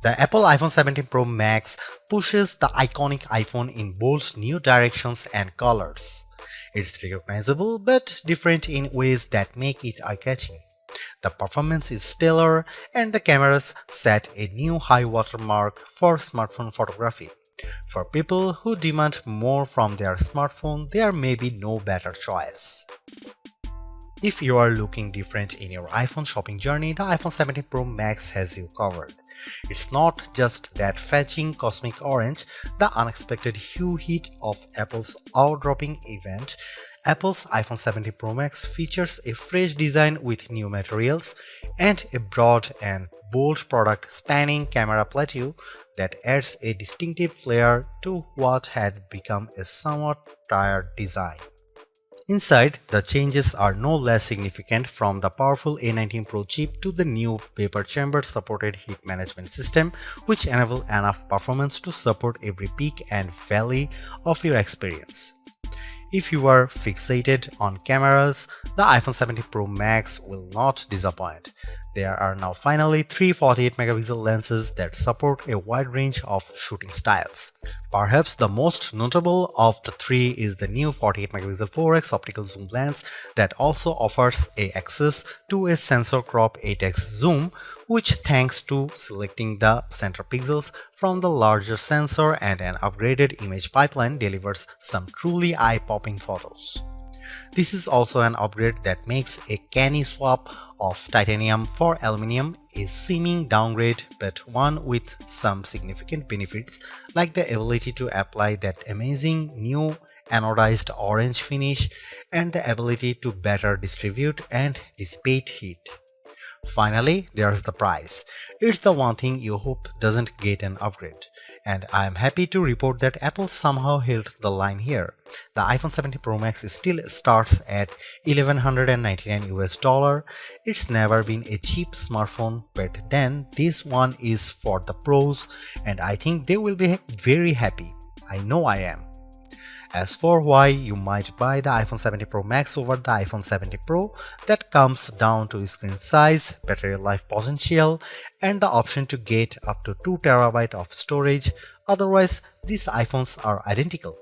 The Apple iPhone 17 Pro Max pushes the iconic iPhone in bold new directions and colors. It's recognizable but different in ways that make it eye-catching. The performance is stellar and the cameras set a new high watermark for smartphone photography. For people who demand more from their smartphone, there may be no better choice. If you are looking different in your iPhone shopping journey, the iPhone 17 Pro Max has you covered. It's not just that fetching cosmic orange, the unexpected hue heat of Apple's eye-dropping event. Apple's iPhone 17 Pro Max features a fresh design with new materials and a broad and bold product spanning camera plateau that adds a distinctive flair to what had become a somewhat tired design. Inside, the changes are no less significant, from the powerful A19 Pro chip to the new vapor chamber supported heat management system, which enable enough performance to support every peak and valley of your experience. If you are fixated on cameras, the iPhone 17 Pro Max will not disappoint. There are now finally three 48-megapixel lenses that support a wide range of shooting styles. Perhaps the most notable of the three is the new 48-megapixel 4x optical zoom lens that also offers access to a sensor crop 8x zoom, which, thanks to selecting the center pixels from the larger sensor and an upgraded image pipeline, delivers some truly eye-popping photos. This is also an upgrade that makes a canny swap of titanium for aluminum a seeming downgrade, but one with some significant benefits, like the ability to apply that amazing new anodized orange finish and the ability to better distribute and dissipate heat. Finally, there's the price. It's the one thing you hope doesn't get an upgrade. And I am happy to report that Apple somehow held the line here. The iPhone 17 Pro Max still starts at $1,199 US. It's never been a cheap smartphone, but then this one is for the pros, and I think they will be very happy. I know I am. As for why you might buy the iPhone 17 Pro Max over the iPhone 17 Pro, that comes down to screen size, battery life potential, and the option to get up to 2TB of storage. Otherwise, these iPhones are identical.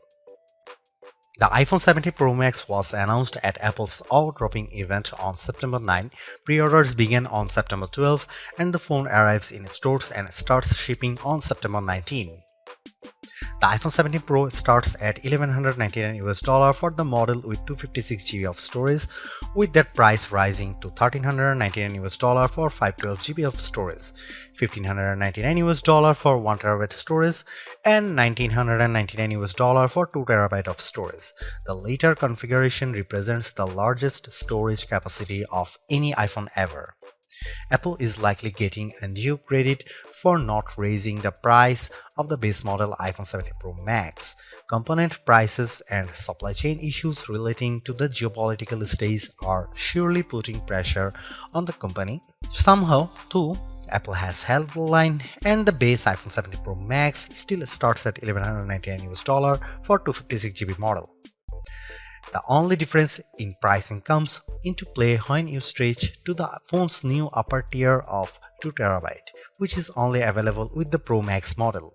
The iPhone 17 Pro Max was announced at Apple's eye-dropping event on September 9. Pre-orders began on September 12, and the phone arrives in stores and starts shipping on September 19. The iPhone 17 Pro starts at $1,199 for the model with 256GB of storage, with that price rising to $1,399 for 512GB of storage, $1,599 for 1TB storage, and $1,999 for 2TB of storage. The later configuration represents the largest storage capacity of any iPhone ever. Apple is likely getting undue credit for not raising the price of the base model iPhone 17 Pro Max. Component prices and supply chain issues relating to the geopolitical stage are surely putting pressure on the company. Somehow, too, Apple has held the line, and the base iPhone 17 Pro Max still starts at $1,199 for 256GB model. The only difference in pricing comes into play when you stretch to the phone's new upper tier of 2TB, which is only available with the Pro Max model.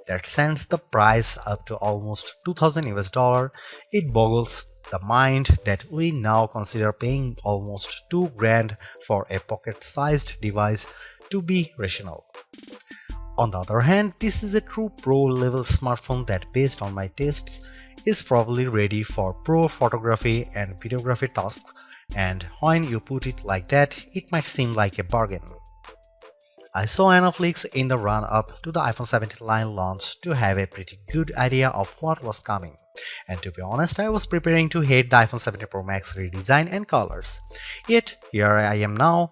That sends the price up to almost $2,000. It boggles the mind that we now consider paying almost $2,000 for a pocket-sized device to be rational. On the other hand, this is a true pro-level smartphone that, based on my tastes, is probably ready for pro photography and videography tasks, and when you put it like that, it might seem like a bargain. I saw enough leaks in the run-up to the iPhone 17 line launch to have a pretty good idea of what was coming, and to be honest, I was preparing to hate the iPhone 17 Pro Max redesign and colors. Yet, here I am now,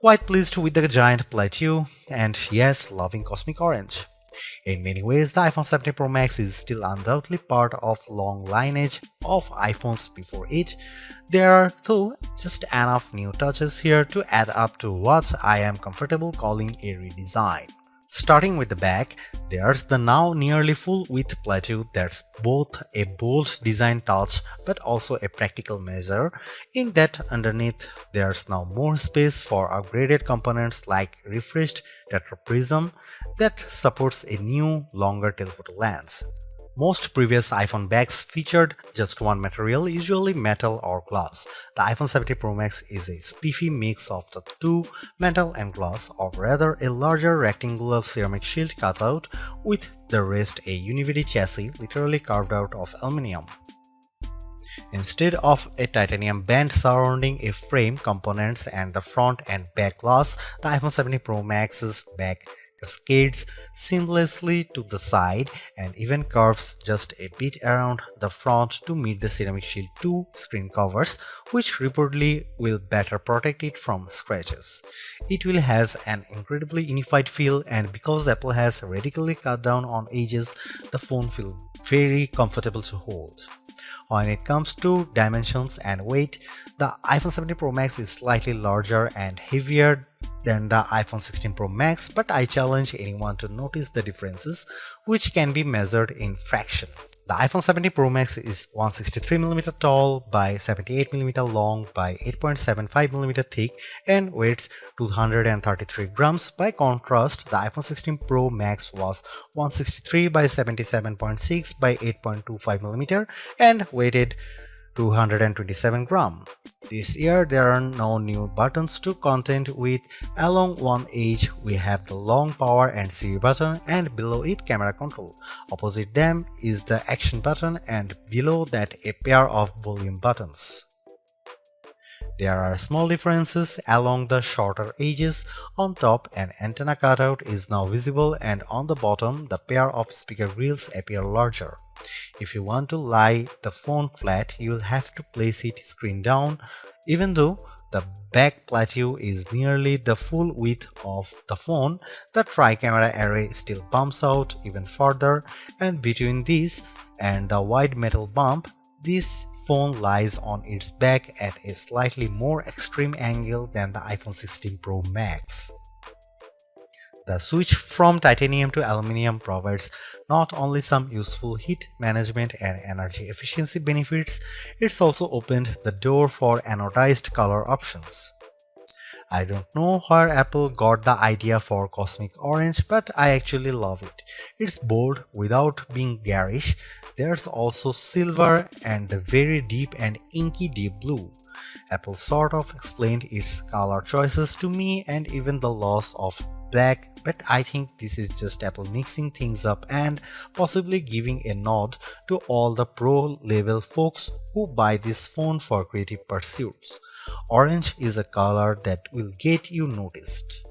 quite pleased with the giant plateau, and yes, loving cosmic orange. In many ways, the iPhone 17 Pro Max is still undoubtedly part of long lineage of iPhones before it. There are, though, just enough new touches here to add up to what I am comfortable calling a redesign. Starting with the back, there's the now nearly full-width plateau that's both a bold design touch but also a practical measure, in that underneath there's now more space for upgraded components like refreshed tetraprism that supports a new, longer telephoto lens. Most previous iPhone bags featured just one material, usually metal or glass. The iPhone 17 Pro Max is a spiffy mix of the two, metal and glass, or rather a larger rectangular ceramic shield cutout with the rest a univity chassis literally carved out of aluminum. Instead of a titanium band surrounding a frame, components and the front and back glass, the iPhone 17 Pro Max's back cascades seamlessly to the side and even curves just a bit around the front to meet the Ceramic Shield 2 screen covers, which reportedly will better protect it from scratches. It will has an incredibly unified feel, and because Apple has radically cut down on edges, the phone feels very comfortable to hold. When it comes to dimensions and weight, the iPhone 17 Pro Max is slightly larger and heavier than the iPhone 16 Pro Max, but I challenge anyone to notice the differences, which can be measured in fraction. The iPhone 17 Pro Max is 163mm tall by 78mm long by 8.75mm thick and weighs 233 grams. By contrast, the iPhone 16 Pro Max was 163 by 77.6 by 8.25mm and weighed 227 grams. This year there are no new buttons to contend with. Along one edge we have the long power and Siri button, and below it camera control. Opposite them is the action button, and below that a pair of volume buttons. There are small differences along the shorter edges. On top, an antenna cutout is now visible, and on the bottom the pair of speaker grills appear larger. If you want to lie the phone flat, you will have to place it screen down. Even though the back plateau is nearly the full width of the phone, the tri-camera array still bumps out even further, and between this and the wide metal bump, this phone lies on its back at a slightly more extreme angle than the iPhone 16 Pro Max. The switch from titanium to aluminum provides not only some useful heat management and energy efficiency benefits, it's also opened the door for anodized color options. I don't know where Apple got the idea for cosmic orange, but I actually love it. It's bold without being garish. There's also silver and the very deep and inky deep blue. Apple sort of explained its color choices to me and even the loss of black, but I think this is just Apple mixing things up and possibly giving a nod to all the pro level folks who buy this phone for creative pursuits. Orange is a color that will get you noticed.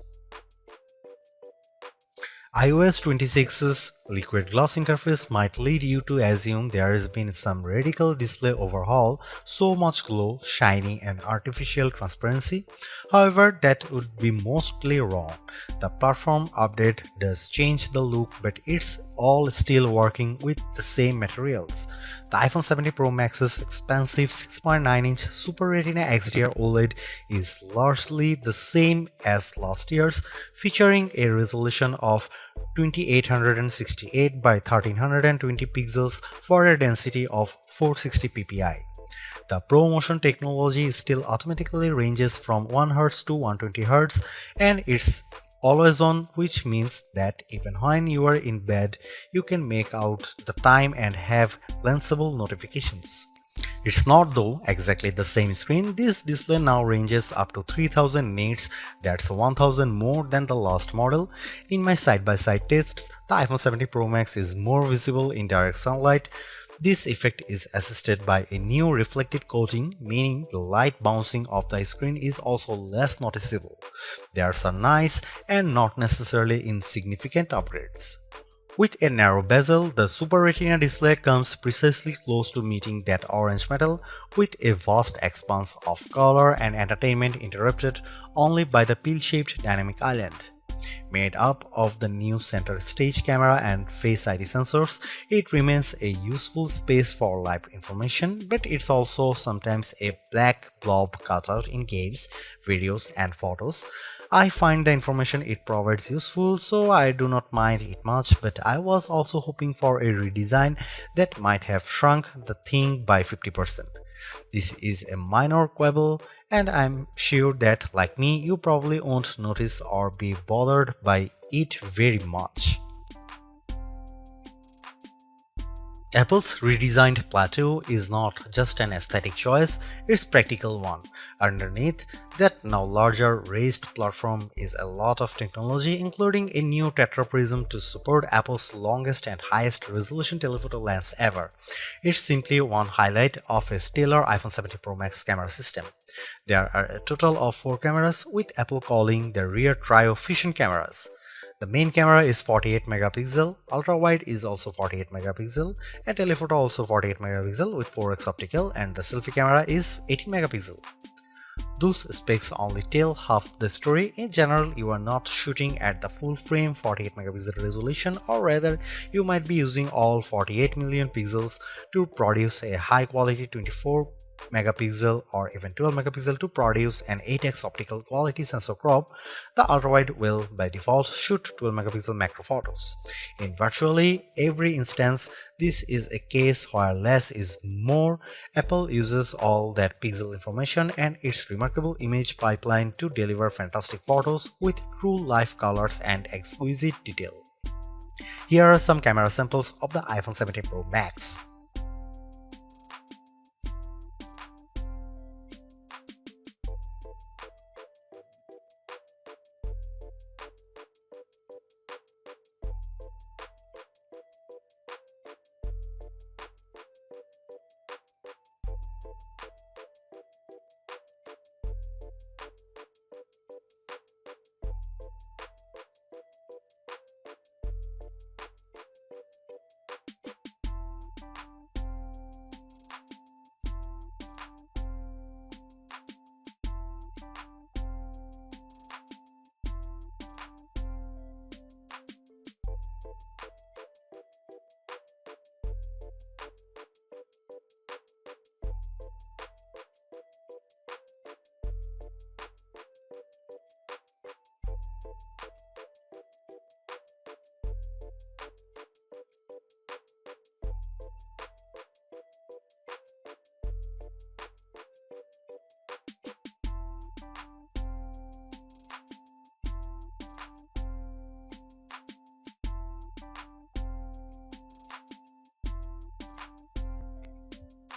iOS 26's liquid glass interface might lead you to assume there has been some radical display overhaul, so much glow, shiny and artificial transparency. However, that would be mostly wrong. The platform update does change the look, but it's all still working with the same materials. The iPhone 17 Pro Max's expansive 6.9-inch Super Retina XDR OLED is largely the same as last year's, featuring a resolution of 2868 by 1320 pixels for a density of 460 ppi. The ProMotion technology still automatically ranges from 1Hz to 120Hz, and it's always on, which means that even when you are in bed, you can make out the time and have glanceable notifications. It's not though exactly the same screen. This display now ranges up to 3000 nits, that's 1000 more than the last model. In my side-by-side tests, the iPhone 17 Pro Max is more visible in direct sunlight. This effect is assisted by a new reflective coating, meaning the light bouncing off the screen is also less noticeable. There's a nice and not necessarily insignificant upgrades. With a narrow bezel, the Super Retina display comes precisely close to meeting that orange metal, with a vast expanse of color and entertainment interrupted only by the pill-shaped dynamic island. Made up of the new center stage camera and Face ID sensors, it remains a useful space for live information, but it's also sometimes a black blob cutout in games, videos and photos. I find the information it provides useful, so I do not mind it much, but I was also hoping for a redesign that might have shrunk the thing by 50%. This is a minor quibble, and I'm sure that, like me, you probably won't notice or be bothered by it very much. Apple's redesigned plateau is not just an aesthetic choice, it's a practical one. Underneath that now larger raised platform is a lot of technology, including a new tetraprism to support Apple's longest and highest resolution telephoto lens ever. It's simply one highlight of a stellar iPhone 17 Pro Max camera system. There are a total of 4 cameras, with Apple calling the rear trio fusion cameras. The main camera is 48 megapixel, ultra-wide is also 48 megapixel, and telephoto also 48 megapixel with 4x optical, and the selfie camera is 18 megapixel. Those specs only tell half the story. In general, you are not shooting at the full frame 48 megapixel resolution, or rather, you might be using all 48 million pixels to produce a high quality 24 megapixel or even 12 megapixel to produce an 8x optical quality sensor crop. The ultrawide will by default shoot 12 megapixel macro photos. In virtually every instance, this is a case where less is more. Apple uses all that pixel information and its remarkable image pipeline to deliver fantastic photos with true life colors and exquisite detail. Here are some camera samples of the iPhone 17 Pro Max.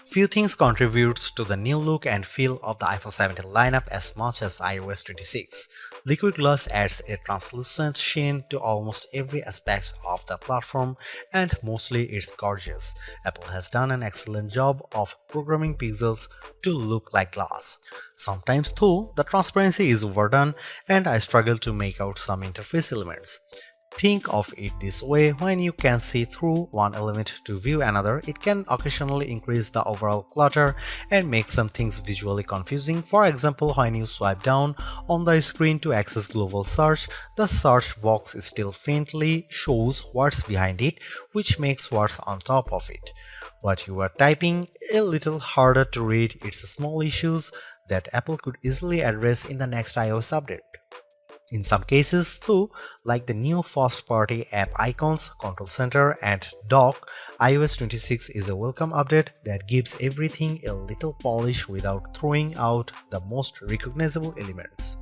Few things contributes to the new look and feel of the iPhone 17 lineup as much as iOS 26. Liquid glass adds a translucent sheen to almost every aspect of the platform, and mostly it's gorgeous. Apple has done an excellent job of programming pixels to look like glass. Sometimes though, the transparency is overdone and I struggle to make out some interface elements. Think of it this way: when you can see through one element to view another, it can occasionally increase the overall clutter and make some things visually confusing. For example, when you swipe down on the screen to access global search, the search box still faintly shows what's behind it, which makes what's on top of it, what you are typing, a little harder to read. It's small issues that Apple could easily address in the next iOS update. In some cases too, like the new first-party app icons, control center, and dock, iOS 26 is a welcome update that gives everything a little polish without throwing out the most recognizable elements.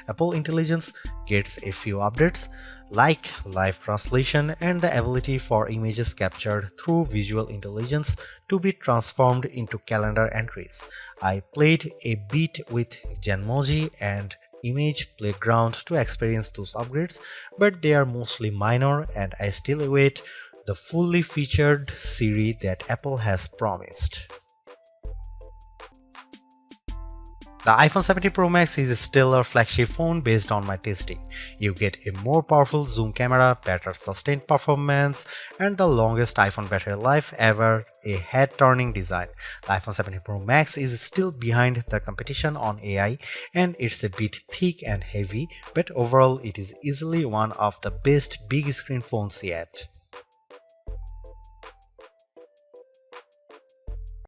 Apple Intelligence gets a few updates, like live translation and the ability for images captured through visual intelligence to be transformed into calendar entries. I played a bit with Genmoji and Image Playground to experience those upgrades, but they are mostly minor and I still await the fully featured Siri that Apple has promised. The iPhone 17 Pro Max is still a flagship phone based on my testing. You get a more powerful zoom camera, better sustained performance, and the longest iPhone battery life ever, a head-turning design. The iPhone 17 Pro Max is still behind the competition on AI, and it's a bit thick and heavy, but overall it is easily one of the best big screen phones yet.